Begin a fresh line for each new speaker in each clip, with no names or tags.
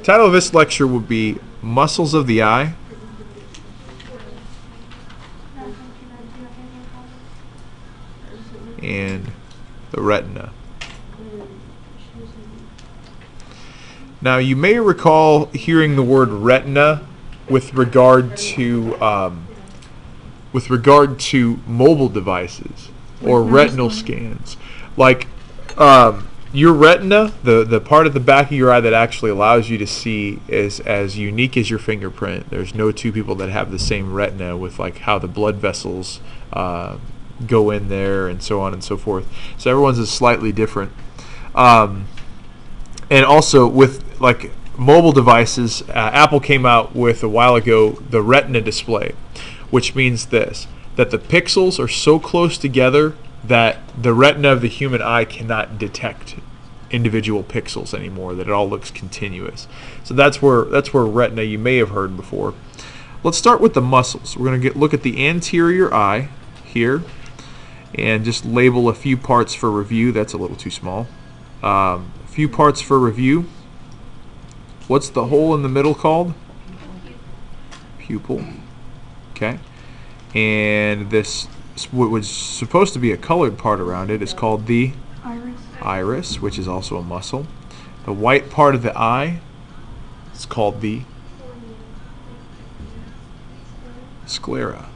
Title of this lecture would be Muscles of the Eye and the Retina. Now, you may recall hearing the word retina with regard to mobile devices or retinal scans. Like your retina, the part of the back of your eye that actually allows you to see, is as unique as your fingerprint. There's no two people that have the same retina, with like how the blood vessels go in there and so on and so forth. So everyone's is slightly different. And also with like mobile devices, Apple came out with a while ago the Retina display, which means this, that the pixels are so close together that the retina of the human eye cannot detect individual pixels anymore, that it all looks continuous. So that's where retina you may have heard before. Let's start with the muscles. We're going to look at the anterior eye here and just label a few parts for review. That's a little too small. A few parts for review. What's the hole in the middle called? Pupil. Okay. And this, what was supposed to be a colored part around it, is called the iris, which is also a muscle. The white part of the eye is called the sclera.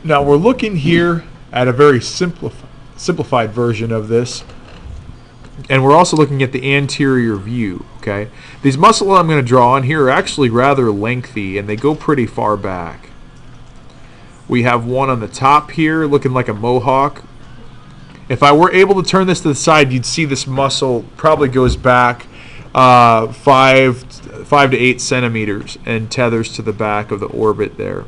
Now we're looking here at a very simplified version of this, and we're also looking at the anterior view. Okay, these muscles I'm going to draw on here are actually rather lengthy, and they go pretty far back. We have one on the top here looking like a mohawk. If I were able to turn this to the side, you'd see this muscle probably goes back 5 to 8 centimeters and tethers to the back of the orbit there.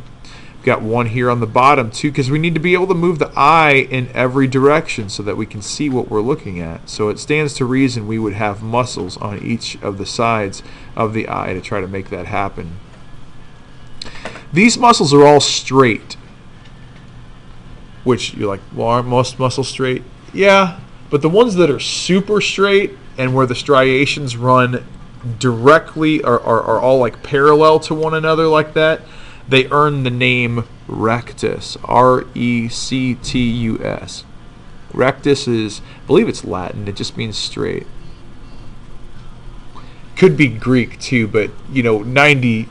We've got one here on the bottom too, because we need to be able to move the eye in every direction so that we can see what we're looking at. So it stands to reason we would have muscles on each of the sides of the eye to try to make that happen. These muscles are all straight. Which you're like, well, aren't most muscles straight? Yeah, but the ones that are super straight and where the striations run directly are all like parallel to one another like that, they earn the name rectus. R-E-C-T-U-S. Rectus is, I believe it's Latin. It just means straight. Could be Greek too, but you know, 90%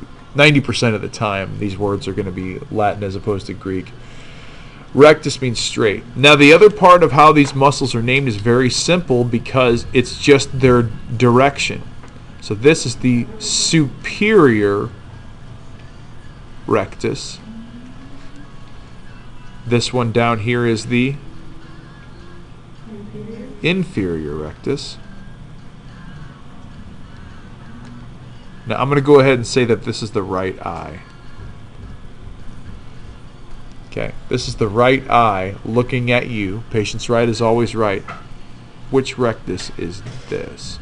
of the time these words are going to be Latin as opposed to Greek. Rectus means straight. Now the other part of how these muscles are named is very simple, because it's just their direction. So this is the superior rectus. This one down here is the inferior rectus. Now I'm going to go ahead and say that this is the right eye. Okay, this is the right eye looking at you. Patient's right is always right. Which rectus is this?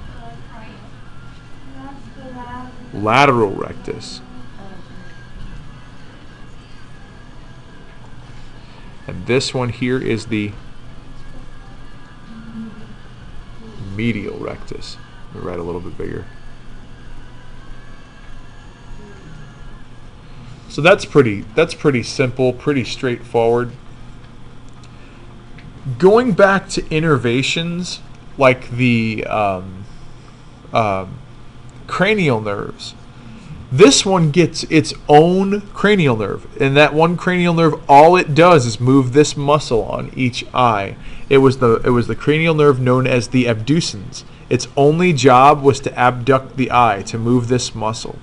Lateral rectus. And this one here is the medial rectus. Let me write a little bit bigger. So that's pretty simple, pretty straightforward. Going back to innervations like the cranial nerves, this one gets its own cranial nerve, and that one cranial nerve, all it does is move this muscle on each eye. It was the cranial nerve known as the abducens. Its only job was to abduct the eye, to move this muscle.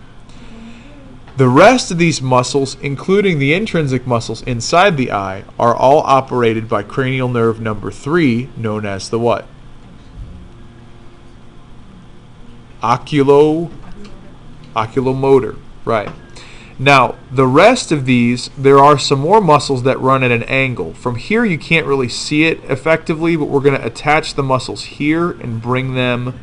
The rest of these muscles, including the intrinsic muscles inside the eye, are all operated by cranial nerve number 3, known as the what? Oculomotor. Right. Now, the rest of these, there are some more muscles that run at an angle. From here, you can't really see it effectively, but we're going to attach the muscles here and bring them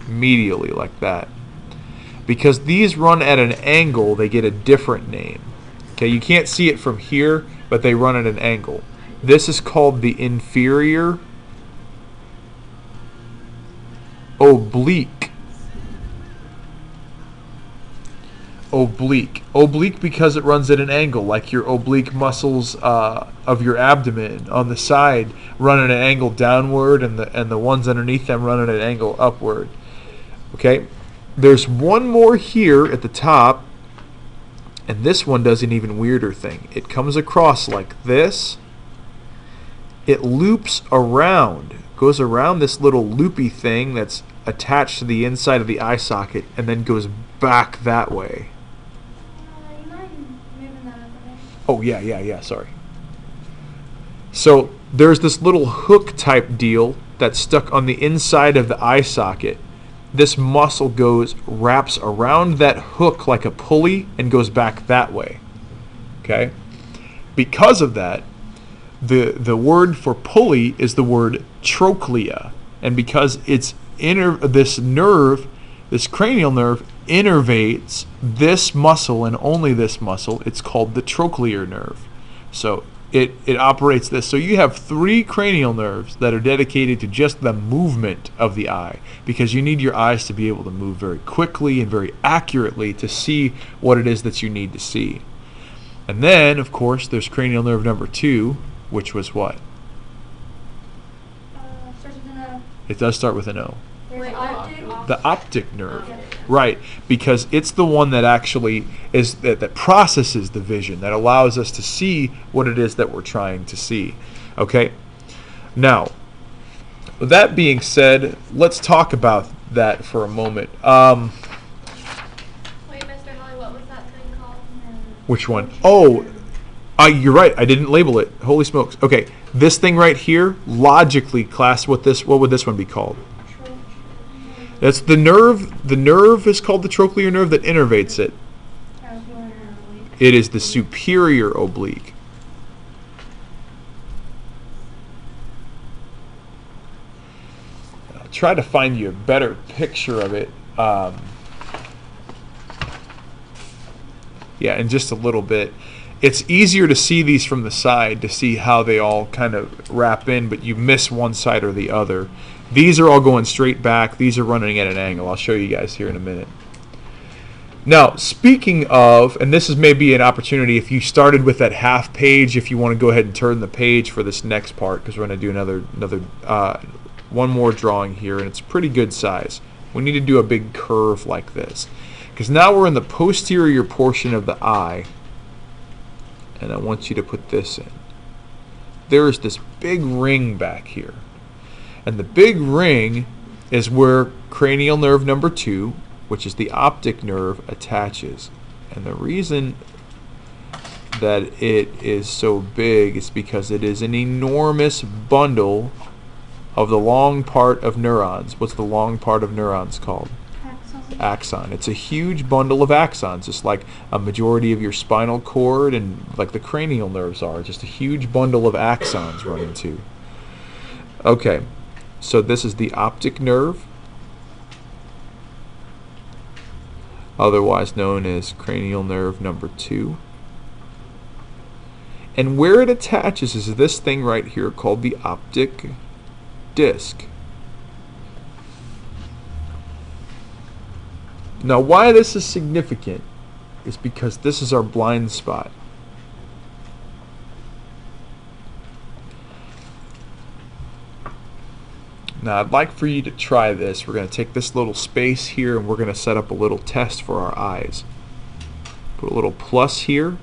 medially like that. Because these run at an angle, they get a different name. Okay, you can't see it from here, but they run at an angle. This is called the inferior oblique. Oblique because it runs at an angle, like your oblique muscles of your abdomen on the side run at an angle downward, and the ones underneath them run at an angle upward. Okay, there's one more here at the top, and this one does an even weirder thing. It comes across like this. It loops around, goes around this little loopy thing that's attached to the inside of the eye socket, and then goes back that way. Oh, yeah, sorry. So there's this little hook type deal that's stuck on the inside of the eye socket. This muscle wraps around that hook like a pulley and goes back that way. Okay? Because of that, the word for pulley is the word trochlea. And because it's this cranial nerve innervates this muscle and only this muscle, it's called the trochlear nerve. So it operates this. So you have 3 cranial nerves that are dedicated to just the movement of the eye, because you need your eyes to be able to move very quickly and very accurately to see what it is that you need to see. And then, of course, there's cranial nerve number 2, which was what?
Starts with an O.
It does start with an O.
Wait, optic?
The optic nerve. Right, because it's the one that actually that processes the vision, that allows us to see what it is that we're trying to see. Okay? Now, with that being said, let's talk about that for a moment.
Wait, Mr. Holly, what was that thing called?
Which one? Oh, you're right. I didn't label it. Holy smokes. Okay, this thing right here, logically class, what would this one be called? That's the nerve. The nerve is called the trochlear nerve that innervates it. It is the superior oblique. I'll try to find you a better picture of it. Yeah, in just a little bit. It's easier to see these from the side to see how they all kind of wrap in, but you miss one side or the other. These are all going straight back. These are running at an angle. I'll show you guys here in a minute. Now, speaking of, and this is maybe an opportunity if you started with that half page, if you want to go ahead and turn the page for this next part, because we're going to do another one more drawing here, and it's pretty good size. We need to do a big curve like this, because now we're in the posterior portion of the eye, and I want you to put this in. There's this big ring back here. And the big ring is where cranial nerve number 2, which is the optic nerve, attaches. And the reason that it is so big is because it is an enormous bundle of the long part of neurons. What's the long part of neurons called? Axon. It's a huge bundle of axons, just like a majority of your spinal cord and like the cranial nerves are. Just a huge bundle of axons running too. Okay. So this is the optic nerve, otherwise known as cranial nerve number 2. And where it attaches is this thing right here called the optic disc. Now, why this is significant is because this is our blind spot. Now, I'd like for you to try this. We're going to take this little space here and we're going to set up a little test for our eyes. Put a little plus here.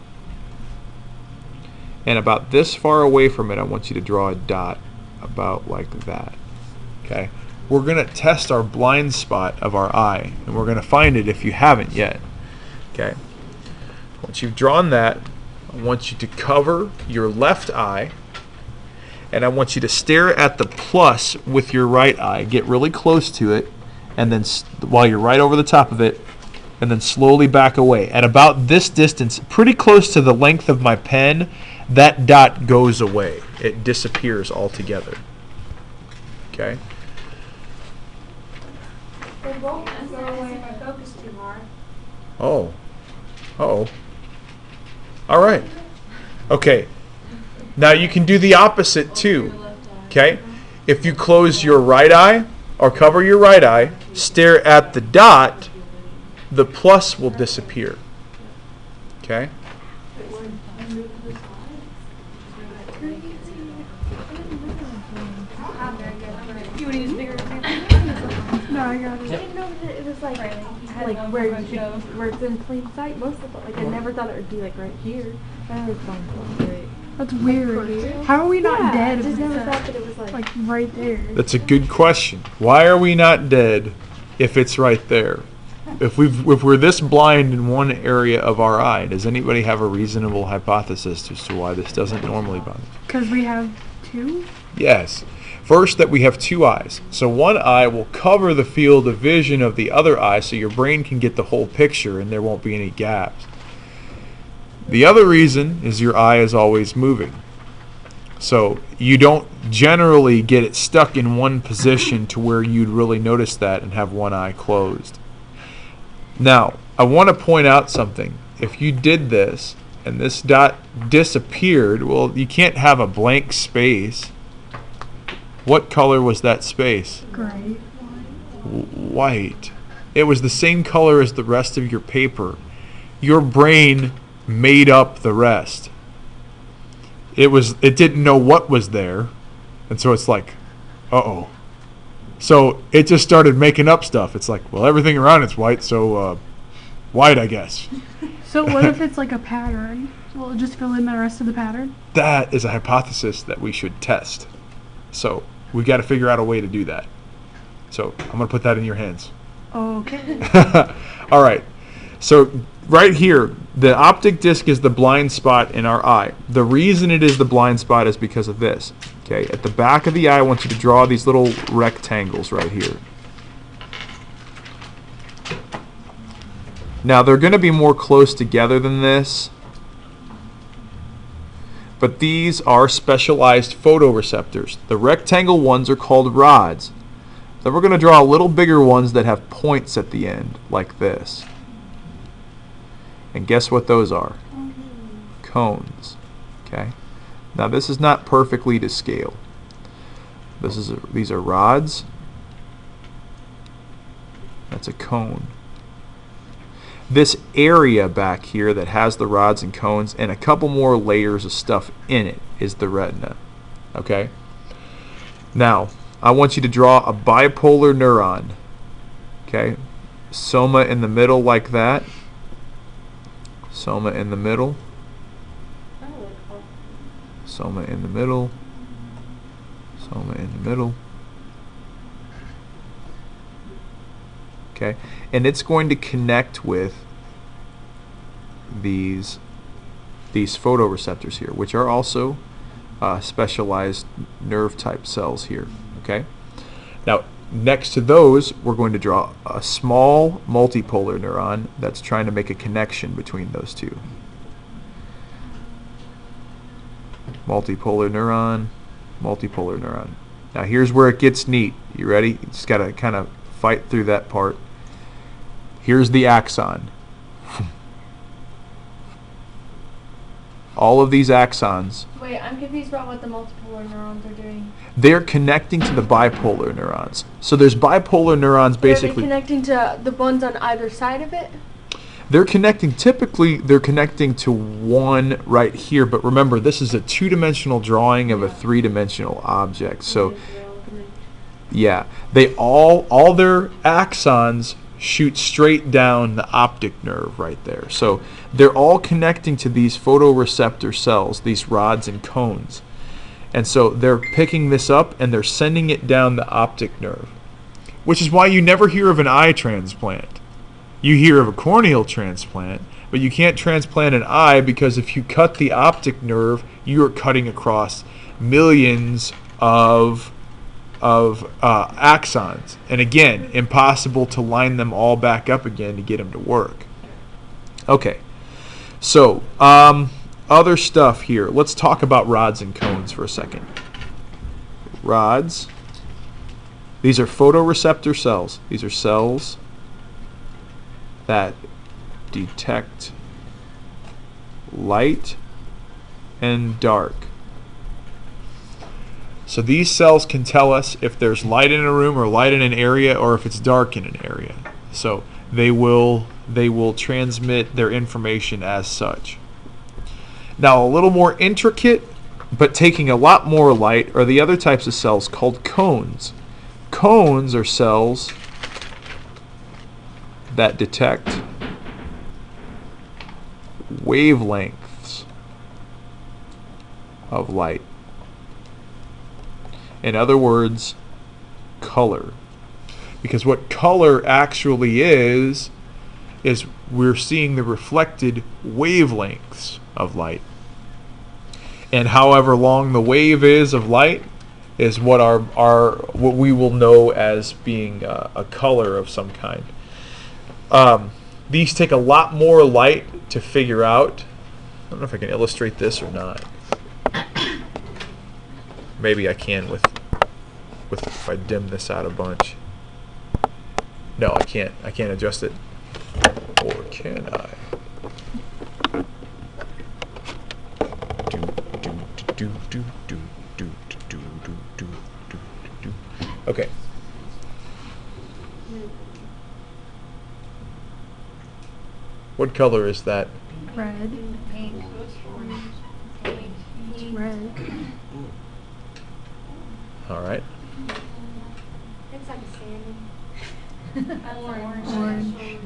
And about this far away from it, I want you to draw a dot about like that. Okay? We're going to test our blind spot of our eye, and we're going to find it if you haven't yet. Okay? Once you've drawn that, I want you to cover your left eye. And I want you to stare at the plus with your right eye. Get really close to it, and then while you're right over the top of it, and then slowly back away. At about this distance, pretty close to the length of my pen, that dot goes away. It disappears altogether. Okay?
They both go away if I focus too hard.
Oh. Uh-oh. All right. Okay. Now you can do the opposite too. Okay? If you close your right eye or cover your right eye, stare at the dot, the plus will disappear. Okay?
You would use bigger example?
No, I got
I
it.
didn't know that it was like
Where you should, where it's in plain sight. Most of it, like I never thought it would be like right here. I was great. That's weird. How are we not dead if
Just
it's
never thought that it was like
right there?
That's a good question. Why are we not dead if it's right there? If we're this blind in one area of our eye, does anybody have a reasonable hypothesis as to why this doesn't normally bother?
Because we have two?
Yes. First, that we have two eyes. So one eye will cover the field of vision of the other eye so your brain can get the whole picture and there won't be any gaps. The other reason is your eye is always moving. So you don't generally get it stuck in one position to where you'd really notice that and have one eye closed. Now, I want to point out something. If you did this and this dot disappeared, well, you can't have a blank space. What color was that space?
Gray.
White. It was the same color as the rest of your paper. Your brain made up the rest. It didn't know what was there, and so it's like, uh-oh. So it just started making up stuff. It's like, well, everything around it's white, so white, I guess.
So what if it's like a pattern? Will it just fill in the rest of the pattern?
That is a hypothesis that we should test. So we got to figure out a way to do that. So I'm going to put that in your hands.
Okay.
All right. So right here, the optic disc is the blind spot in our eye. The reason it is the blind spot is because of this. Okay, at the back of the eye, I want you to draw these little rectangles right here. Now, they're going to be more close together than this, but these are specialized photoreceptors. The rectangle ones are called rods. Then we're going to draw little bigger ones that have points at the end, like this. And guess what those are? Cones. Okay. Now this is not perfectly to scale. These are rods. That's a cone. This area back here that has the rods and cones and a couple more layers of stuff in it is the retina. Okay? Now, I want you to draw a bipolar neuron. Okay? Soma in the middle like that. Soma in the middle. Soma in the middle. Soma in the middle. Okay, and it's going to connect with these photoreceptors here, which are also specialized nerve type cells here. Okay, now next to those, we're going to draw a small multipolar neuron that's trying to make a connection between those two. Multipolar neuron, multipolar neuron. Now here's where it gets neat. You ready? You just got to kind of fight through that part. Here's the axon. All of these axons.
Wait, I'm confused about what the multipolar neurons are doing.
They're connecting to the bipolar neurons. So there's bipolar neurons basically.
Are they connecting to the ones on either side of it?
They're connecting, typically they're connecting to one right here, but remember this is a two-dimensional drawing of a three-dimensional object. So yeah, they all their axons shoot straight down the optic nerve right there. So they're all connecting to these photoreceptor cells, these rods and cones. And so they're picking this up and they're sending it down the optic nerve, which is why you never hear of an eye transplant. You hear of a corneal transplant, but you can't transplant an eye because if you cut the optic nerve, you're cutting across millions of axons. And again, impossible to line them all back up again to get them to work. Okay, so other stuff here. Let's talk about rods and cones for a second. Rods. These are photoreceptor cells. These are cells that detect light and dark. So these cells can tell us if there's light in a room or light in an area, or if it's dark in an area. So they will transmit their information as such. Now, a little more intricate, but taking a lot more light, are the other types of cells called cones. Cones are cells that detect wavelengths of light. In other words, color. Because what color actually is we're seeing the reflected wavelengths of light. And however long the wave is of light is what what we will know as being a color of some kind. These take a lot more light to figure out. I don't know if I can illustrate this or not. Maybe I can with if I dim this out a bunch. No, I can't. I can't adjust it. Or can I? Okay. What color is that?
Red. It's red.
All right.
It's like a salmon.
Orange.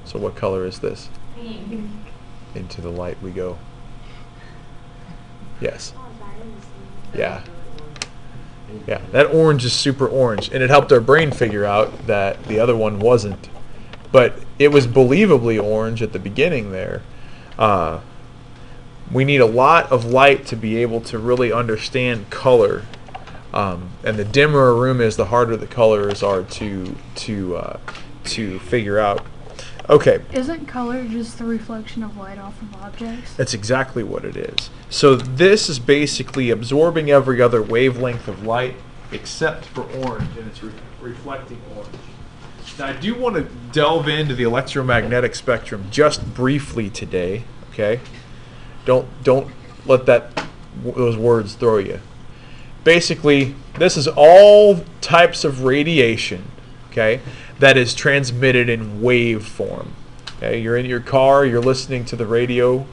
So what color is this?
Pink.
Into the light we go. Yes.
Oh, that is
Yeah. Yeah, that orange is super orange, and it helped our brain figure out that the other one wasn't. But it was believably orange at the beginning there. We need a lot of light to be able to really understand color. And the dimmer a room is, the harder the colors are to figure out. Okay.
Isn't color just the reflection of light off of objects?
That's exactly what it is. So this is basically absorbing every other wavelength of light except for orange, and it's reflecting orange. Now I do want to delve into the electromagnetic spectrum just briefly today. Okay. Don't let those words throw you. Basically, this is all types of radiation, okay, that is transmitted in wave form. Okay, you're in your car, you're listening to the radio.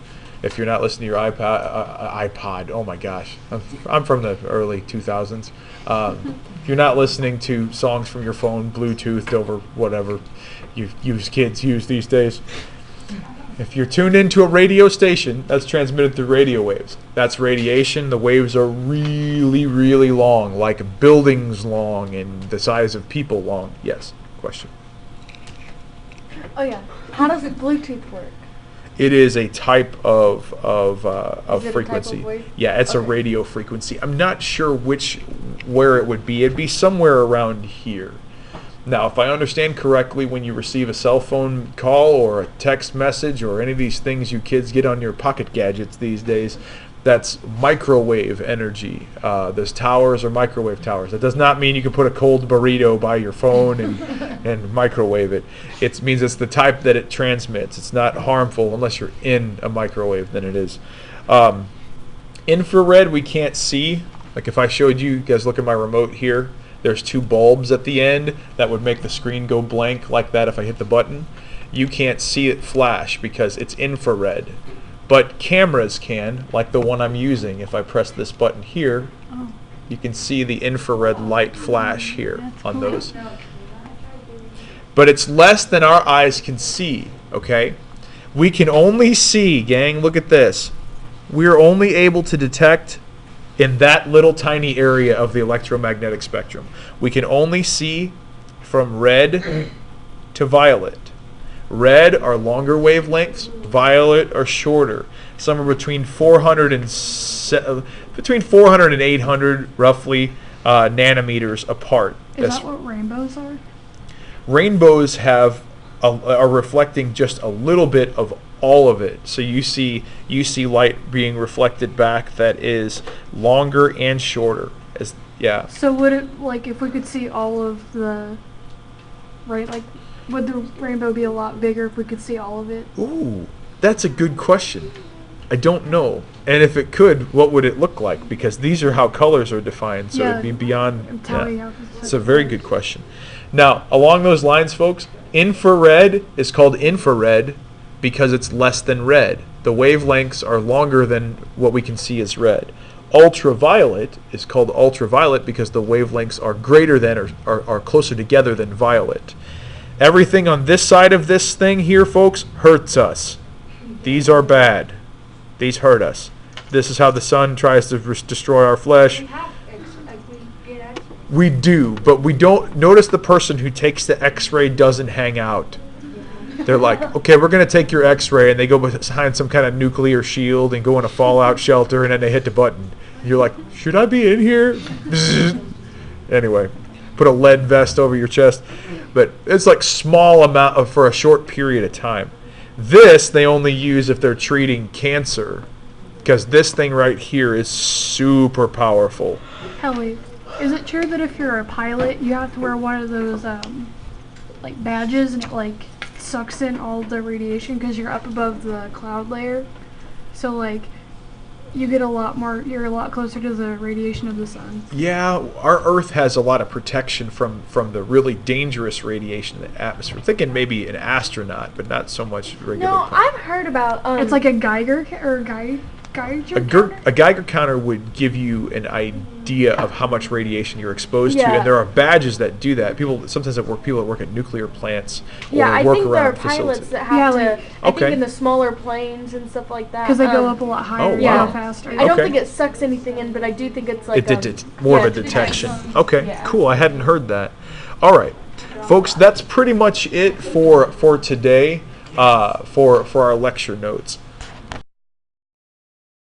If you're not listening to your iPod, oh my gosh, I'm from the early 2000s. If you're not listening to songs from your phone, Bluetooth over whatever kids use these days. If you're tuned into a radio station, that's transmitted through radio waves. That's radiation. The waves are really, really long, like buildings long and the size of people long. Yes, question.
Oh yeah. How does Bluetooth work?
It is a type of
Is it a
frequency.
type of wave?
Yeah, it's a
Okay.
radio frequency. I'm not sure where it would be. It'd be somewhere around here. Now, if I understand correctly, when you receive a cell phone call or a text message or any of these things you kids get on your pocket gadgets these days, that's microwave energy. Those towers are microwave towers. That does not mean you can put a cold burrito by your phone and microwave it. It means it's the type that it transmits. It's not harmful unless you're in a microwave, then it is. Infrared we can't see. Like if I showed you guys, look at my remote here. There's two bulbs at the end that would make the screen go blank like that if I hit the button. You can't see it flash because it's infrared. But cameras can, like the one I'm using. If I press this button here, you can see the infrared light flash here
That's
on
cool.
those. But it's less than our eyes can see, okay? We can only see, gang, look at this. We're only able to detect in that little tiny area of the electromagnetic spectrum. We can only see from red to violet. Red are longer wavelengths, violet are shorter. Somewhere between 400 and 800 roughly nanometers apart.
Is that what rainbows are?
Rainbows are reflecting just a little bit of all of it. So you see light being reflected back that is longer and shorter. Yeah.
So would it, like, if we could see all of the, right, like, would the rainbow be a lot bigger if we could see all of it?
Ooh, that's a good question. I don't know. And if it could, what would it look like? Because these are how colors are defined, so it'd be beyond. It's a very good question. Now, along those lines, folks, infrared is called infrared because it's less than red. The wavelengths are longer than what we can see as red. Ultraviolet is called ultraviolet because the wavelengths are greater than or are closer together than violet. Everything on this side of this thing here, folks, hurts us. These are bad. These hurt us. This is how the sun tries to destroy our flesh. We do, but we don't. Notice the person who takes the x-ray doesn't hang out. They're like, okay, we're going to take your x-ray, and they go behind some kind of nuclear shield and go in a fallout shelter, and then they hit the button. You're like, should I be in here? Anyway, put a lead vest over your chest. But it's like small amount for a short period of time. This they only use if they're treating cancer, because this thing right here is super powerful.
Kelly, is it true that if you're a pilot, you have to wear one of those like badges, and it like sucks in all the radiation because you're up above the cloud layer? So like you get you're a lot closer to the radiation of the sun.
Yeah, our Earth has a lot of protection from the really dangerous radiation in the atmosphere. I'm thinking maybe an astronaut, but not so much regular.
No, I've heard about.
It's like a Geiger counter.
A Geiger counter would give you an idea of how much radiation you're exposed to, and there are badges that do that. People that work at nuclear plants or
I
work
think there are
around
pilots
facilities.
that have to. I
Okay.
think in the smaller planes and stuff like that.
Because they go up a lot higher,
Oh, wow.
faster.
I don't
Okay.
think it sucks anything in, but I do think it's like
More of a detection. Okay, cool. I hadn't heard that. All right, folks, that's pretty much it for today for our lecture notes.